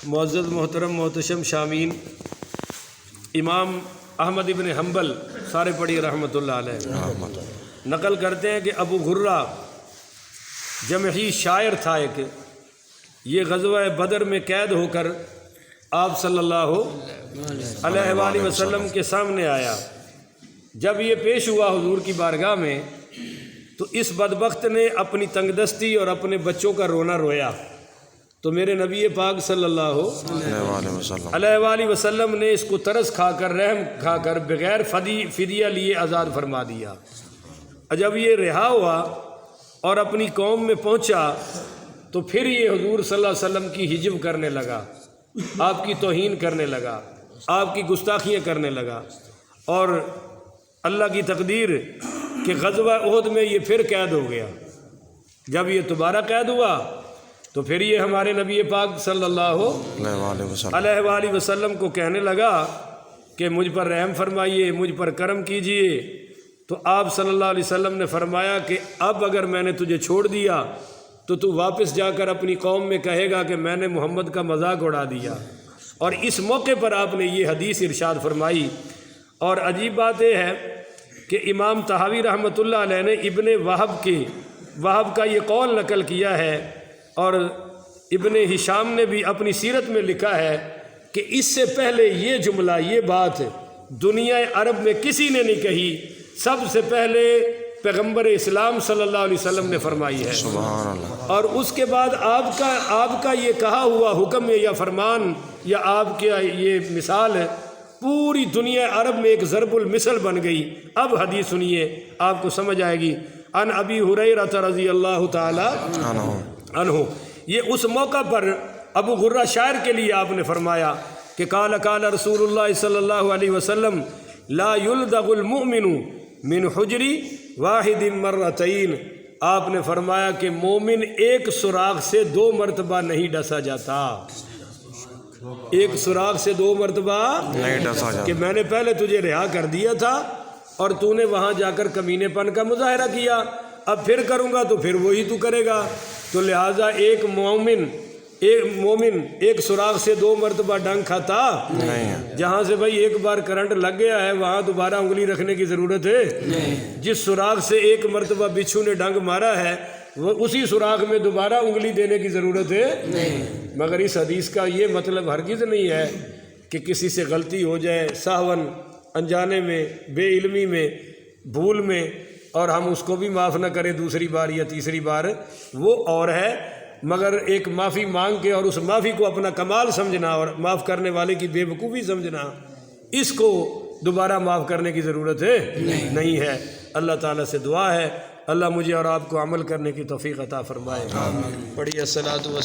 معزز محترم محتشم شامین، امام احمد ابن حنبل سارے پڑھی رحمۃ اللہ علیہ نقل کرتے ہیں کہ ابو غرہ جمحی شاعر تھا ایک، یہ غزوہ بدر میں قید ہو کر آپ صلی اللہ علیہ وآلہ وسلم کے سامنے آیا۔ جب یہ پیش ہوا حضور کی بارگاہ میں تو اس بدبخت نے اپنی تنگ دستی اور اپنے بچوں کا رونا رویا، تو میرے نبی پاک صلی اللہ علیہ وآلہ وسلم نے اس کو ترس کھا کر رحم کھا کر بغیر فدیہ لیے آزاد فرما دیا۔ جب یہ رہا ہوا اور اپنی قوم میں پہنچا تو پھر یہ حضور صلی اللہ علیہ وسلم کی ہجب کرنے لگا، آپ کی توہین کرنے لگا، آپ کی گستاخیاں کرنے لگا، اور اللہ کی تقدیر کہ غزوہ احد میں یہ پھر قید ہو گیا۔ جب یہ دوبارہ قید ہوا تو پھر یہ ہمارے نبی پاک صلی اللہ علیہ وآلہ وسلم کو کہنے لگا کہ مجھ پر رحم فرمائیے، مجھ پر کرم کیجئے۔ تو آپ صلی اللہ علیہ وسلم نے فرمایا کہ اب اگر میں نے تجھے چھوڑ دیا تو واپس جا کر اپنی قوم میں کہے گا کہ میں نے محمد کا مذاق اڑا دیا۔ اور اس موقع پر آپ نے یہ حدیث ارشاد فرمائی۔ اور عجیب بات یہ ہے کہ امام طحاوی رحمۃ اللہ علیہ نے ابن وہب کا یہ قول نقل کیا ہے، اور ابن ہشام نے بھی اپنی سیرت میں لکھا ہے کہ اس سے پہلے یہ جملہ، یہ بات دنیا عرب میں کسی نے نہیں کہی، سب سے پہلے پیغمبر اسلام صلی اللہ علیہ وسلم نے فرمائی ہے۔ سبحان اللہ۔ اور اس کے بعد آپ کا یہ کہا ہوا حکم یا فرمان یا آپ کی یہ مثال پوری دنیا عرب میں ایک ضرب المثل بن گئی۔ اب حدیث سنیے، آپ کو سمجھ آئے گی۔ ان ابی ہریرہ رضی اللہ تعالی عنہ، یہ اس موقع پر ابو غرہ شاعر کے لیے آپ نے فرمایا کہ قال رسول اللہ صلی اللہ علیہ وسلم لا یلدغ المؤمن من حجر واحد مرتین۔ آپ نے فرمایا کہ مومن ایک سوراخ سے 2 مرتبہ نہیں ڈسا جاتا، ایک سوراخ سے 2 مرتبہ نہیں ڈسا جاتا، کہ میں نے پہلے تجھے رہا کر دیا تھا اور تو نے وہاں جا کر کمینے پن کا مظاہرہ کیا، اب پھر کروں گا تو پھر وہی تو کرے گا۔ تو لہٰذا ایک مومن ایک سوراخ سے 2 مرتبہ ڈنگ کھاتا نہیں۔ جہاں سے بھائی ایک بار کرنٹ لگ گیا ہے وہاں دوبارہ انگلی رکھنے کی ضرورت ہے؟ جس سوراخ سے ایک مرتبہ بچھو نے ڈنگ مارا ہے وہ اسی سوراخ میں دوبارہ انگلی دینے کی ضرورت ہے؟ مگر اس حدیث کا یہ مطلب ہرگز نہیں ہے کہ کسی سے غلطی ہو جائے سہون، انجانے میں، بے علمی میں، بھول میں، اور ہم اس کو بھی معاف نہ کریں دوسری بار یا تیسری بار، وہ اور ہے۔ مگر ایک معافی مانگ کے اور اس معافی کو اپنا کمال سمجھنا اور معاف کرنے والے کی بے وقوفی سمجھنا، اس کو دوبارہ معاف کرنے کی ضرورت ہے نہیں ہے۔ اللہ تعالیٰ سے دعا ہے اللہ مجھے اور آپ کو عمل کرنے کی توفیق عطا فرمائے۔ پڑھیے الصلاۃ والسلام